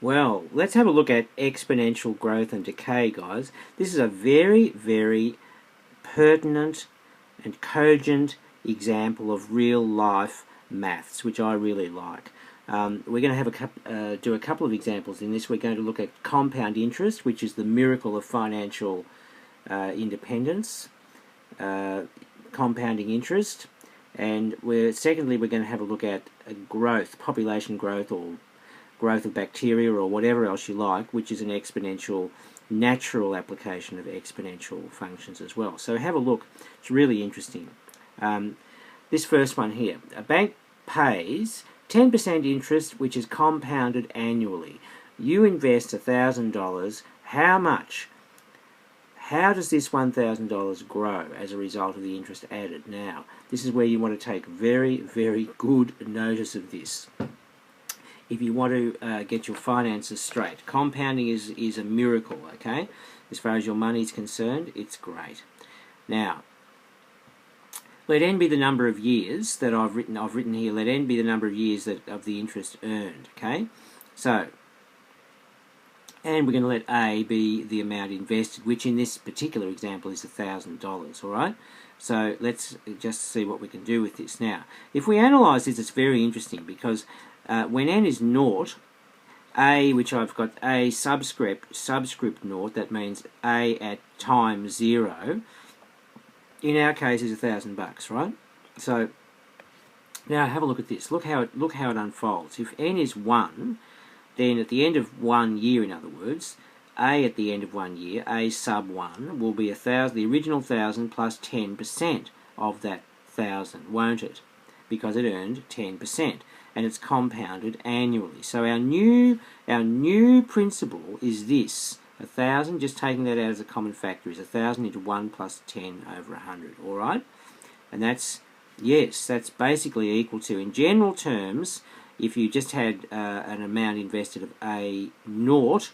Well, let's have a look at exponential growth and decay, guys. This is a very, very pertinent and cogent example of real-life maths, which I really like. We're going to have do a couple of examples in this. We're going to look at compound interest, which is the miracle of financial independence, compounding interest, and secondly we're going to have a look at growth, population growth, or growth of bacteria, or whatever else you like, which is an exponential, natural application of exponential functions as well. So have a look. It's really interesting. This first one here. A bank pays 10% interest, which is compounded annually. You invest $1,000. How much? How does this $1,000 grow as a result of the interest added? Now, this is where you want to take very, very good notice of this. If you want to get your finances straight. Compounding is a miracle, okay? As far as your money is concerned, it's great. Now, let n be the number of years that I've written here. Let n be the number of years of the interest earned, okay? So, and we're going to let A be the amount invested, which in this particular example is $1,000, all right? So let's just see what we can do with this. Now, if we analyse this, it's very interesting because when n is naught, A, which I've got A subscript naught, that means A at time 0, in our case is $1,000, right? So now have a look at this. Look how it unfolds. If n is 1, then at the end of 1 year, in other words, A at the end of 1 year, A sub 1, will be 1,000, the original 1,000 plus 10% of that 1,000, won't it? Because it earned 10%, and it's compounded annually. So our new principle is this: 1,000, just taking that out as a common factor, is 1,000 into 1 plus 10 over 100. All right, and that's basically equal to, in general terms, if you just had an amount invested of A naught,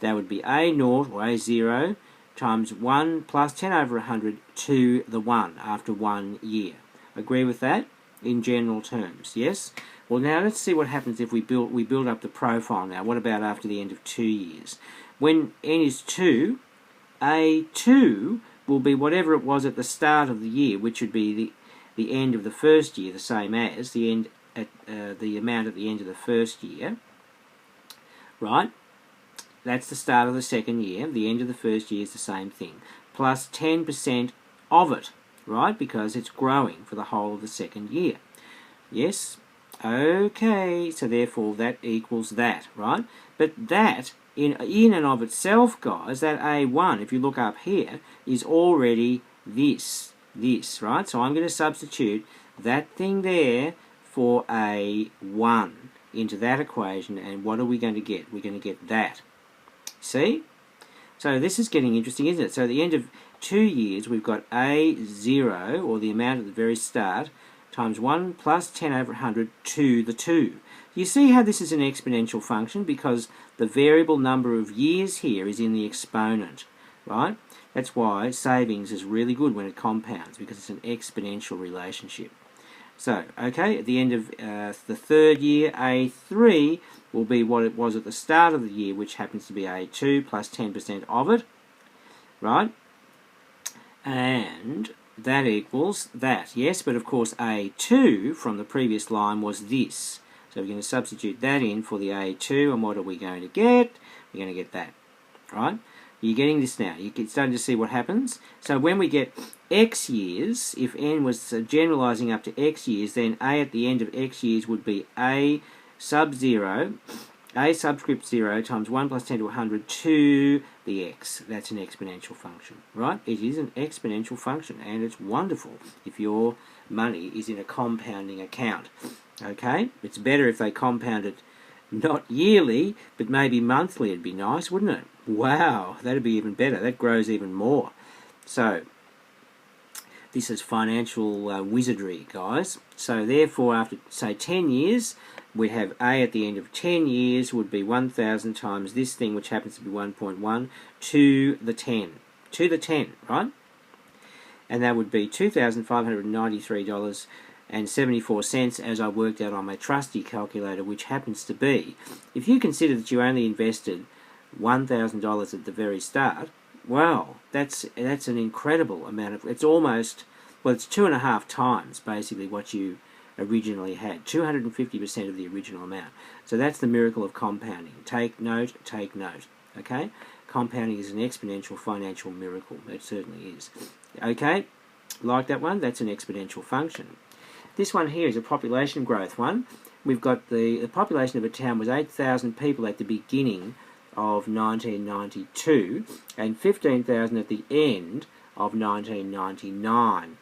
that would be A naught or A 0 times 1 plus 10 over 100 to the 1 after 1 year. Agree with that? In general terms, yes? Well, now let's see what happens if we build up the profile now. What about after the end of 2 years? When n is 2, A2 will be whatever it was at the start of the year, which would be the end of the first year, the same as the end at the amount at the end of the first year, right? That's the start of the second year. The end of the first year is the same thing, plus 10% of it, right? Because it's growing for the whole of the second year. Yes? Okay, so therefore that equals that, right? But that, in and of itself, guys, that A1, if you look up here, is already this, right? So I'm going to substitute that thing there for A1 into that equation, and what are we going to get? We're going to get that. See? So this is getting interesting, isn't it? So at the end of 2 years, we've got A0, or the amount at the very start, times 1 plus 10 over 100 to the 2. You see how this is an exponential function? Because the variable number of years here is in the exponent, right? That's why savings is really good when it compounds, because it's an exponential relationship. So, okay, at the end of the third year, A3 will be what it was at the start of the year, which happens to be A2 plus 10% of it, right? And that equals that, yes, but of course A2 from the previous line was this. So we're going to substitute that in for the A2, and what are we going to get? We're going to get that, right? You're getting this now. You're starting to see what happens. So when we get x years, if n was generalizing up to x years, then A at the end of x years would be A sub 0, A subscript 0 times 1 plus 10 to 100 to the x. That's an exponential function, right? It is an exponential function, and it's wonderful if your money is in a compounding account. Okay? It's better if they compound it not yearly, but maybe monthly. It'd be nice, wouldn't it? Wow, that'd be even better. That grows even more. So, this is financial wizardry, guys. So therefore, after, say, 10 years, we have A at the end of 10 years would be 1,000 times this thing, which happens to be 1.1, to the 10. To the 10, right? And that would be $2,593 and 74 cents as I worked out on my trusty calculator, which happens to be, if you consider that you only invested $1,000 at the very start, well, that's an incredible amount of, it's almost, well, it's 2.5 times basically what you originally had, 250% of the original amount. So that's the miracle of compounding. Take note, okay? Compounding is an exponential financial miracle. It certainly is. Okay, like that one, that's an exponential function. This one here is a population growth one. We've got the population of a town was 8,000 people at the beginning of 1992 and 15,000 at the end of 1999.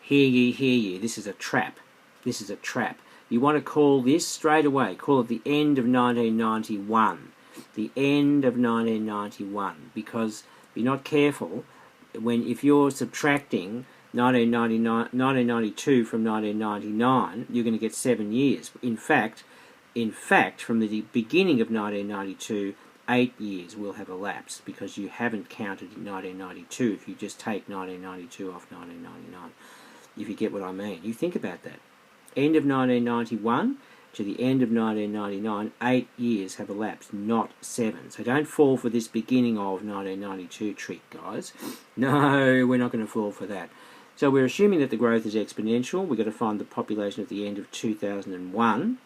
Hear ye, hear ye. This is a trap. This is a trap. You want to call this straight away. Call it the end of 1991. The end of 1991. Because if you're not careful, if you're subtracting 1992 from 1999, you're going to get 7 years. In fact, from the beginning of 1992, 8 years will have elapsed because you haven't counted 1992 if you just take 1992 off 1999. If you get what I mean. You think about that. End of 1991 to the end of 1999, 8 years have elapsed, not 7. So don't fall for this beginning of 1992 trick, guys. No, we're not going to fall for that. So we're assuming that the growth is exponential. We've got to find the population at the end of 2001.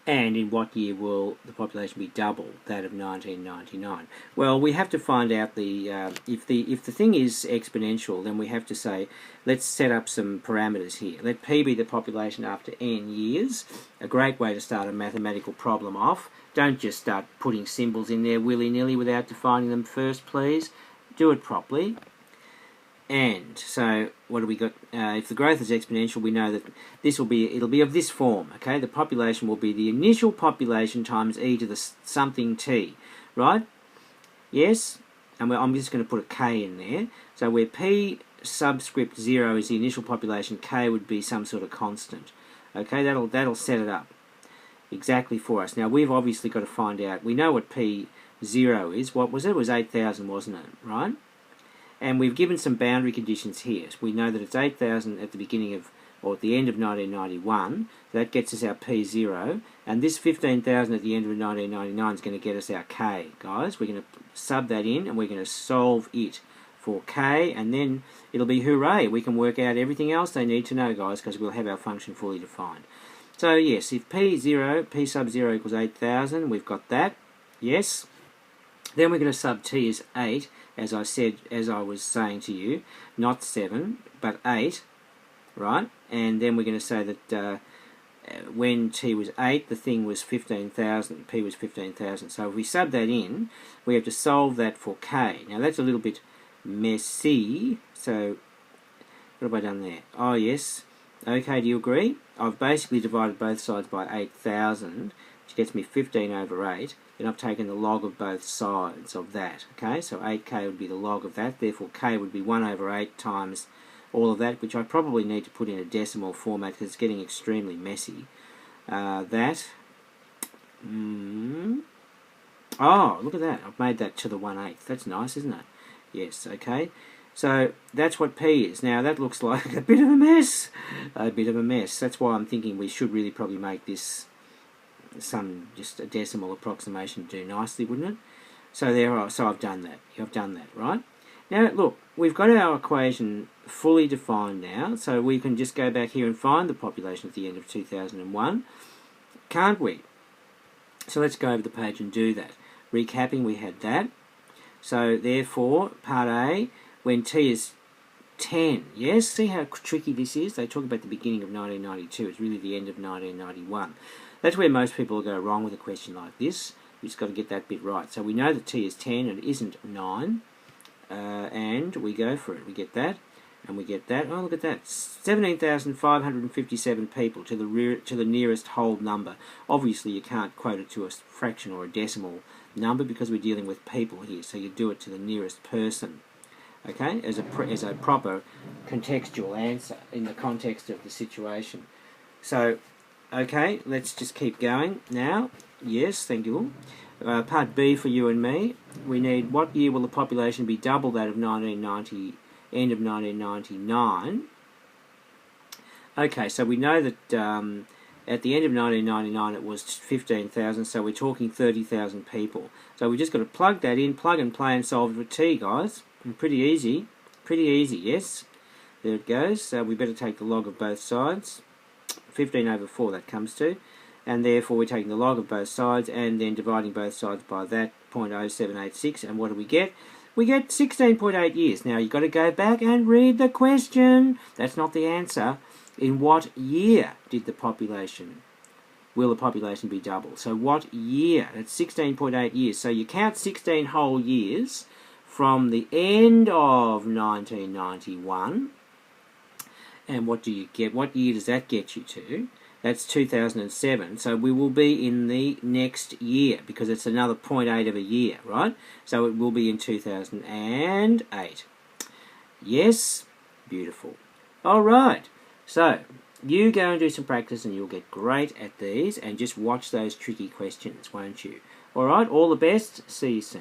And in what year will the population be double that of 1999? Well, we have to find out if the thing is exponential, then we have to say, let's set up some parameters here. Let P be the population after n years. A great way to start a mathematical problem off. Don't just start putting symbols in there willy-nilly without defining them first, please. Do it properly. And so what do we got? If the growth is exponential, we know that it'll be of this form. Okay, the population will be the initial population times e to the something t, right? Yes, and I'm just going to put a k in there. So where p subscript 0 is the initial population, k would be some sort of constant. Okay, that'll set it up exactly for us. Now we've obviously got to find out. We know what p0 is. What was it? It was 8,000, wasn't it? Right? And we've given some boundary conditions here. So we know that it's 8,000 at the beginning of, or at the end of 1991. That gets us our P0. And this 15,000 at the end of 1999 is going to get us our K, guys. We're going to sub that in and we're going to solve it for K. And then it'll be hooray. We can work out everything else they need to know, guys, because we'll have our function fully defined. So yes, if P sub 0 equals 8,000, we've got that. Yes. Then we're going to sub T as 8. As I was saying to you, not 7, but 8, right? And then we're going to say that when T was 8, the thing was 15,000, P was 15,000. So if we sub that in, we have to solve that for K. Now that's a little bit messy, so what have I done there? Oh yes, okay, do you agree? I've basically divided both sides by 8,000, which gets me 15 over 8. Then I've taken the log of both sides of that, okay? So 8k would be the log of that, therefore k would be 1 over 8 times all of that, which I probably need to put in a decimal format because it's getting extremely messy. Oh, look at that. I've made that to the 1/8. That's nice, isn't it? Yes, okay. So that's what P is. Now that looks like a bit of a mess. A bit of a mess. That's why I'm thinking we should really probably make this just a decimal approximation do nicely, wouldn't it? So so I've done that. I've done that, right? Now look, we've got our equation fully defined now, so we can just go back here and find the population at the end of 2001, can't we? So let's go over the page and do that. Recapping, we had that. So therefore, part A, when T is 10, yes, see how tricky this is? They talk about the beginning of 1992, it's really the end of 1991. That's where most people go wrong with a question like this. We've just got to get that bit right. So we know that T is 10 and it isn't 9. And we go for it. We get that. And we get that. Oh, look at that. 17,557 people to the nearest whole number. Obviously, you can't quote it to a fraction or a decimal number because we're dealing with people here. So you do it to the nearest person. Okay? As a proper contextual answer in the context of the situation. So okay, let's just keep going now. Yes, thank you. Part B for you and me. We need what year will the population be double that of 1990, end of 1999? Okay, so we know that at the end of 1999 it was 15,000, so we're talking 30,000 people. So we just got to plug that in, plug and play, and solve it with t, guys. And pretty easy, yes. There it goes. So we better take the log of both sides. 15 over 4 that comes to. And therefore we're taking the log of both sides and then dividing both sides by that 0.0786. And what do we get? We get 16.8 years. Now you've got to go back and read the question. That's not the answer. In what year will the population be double? So what year? That's 16.8 years. So you count 16 whole years from the end of 1991. And what do you get? What year does that get you to? That's 2007. So we will be in the next year because it's another 0.8 of a year, right? So it will be in 2008. Yes? Beautiful. All right. So you go and do some practice and you'll get great at these, and just watch those tricky questions, won't you? All right. All the best. See you soon.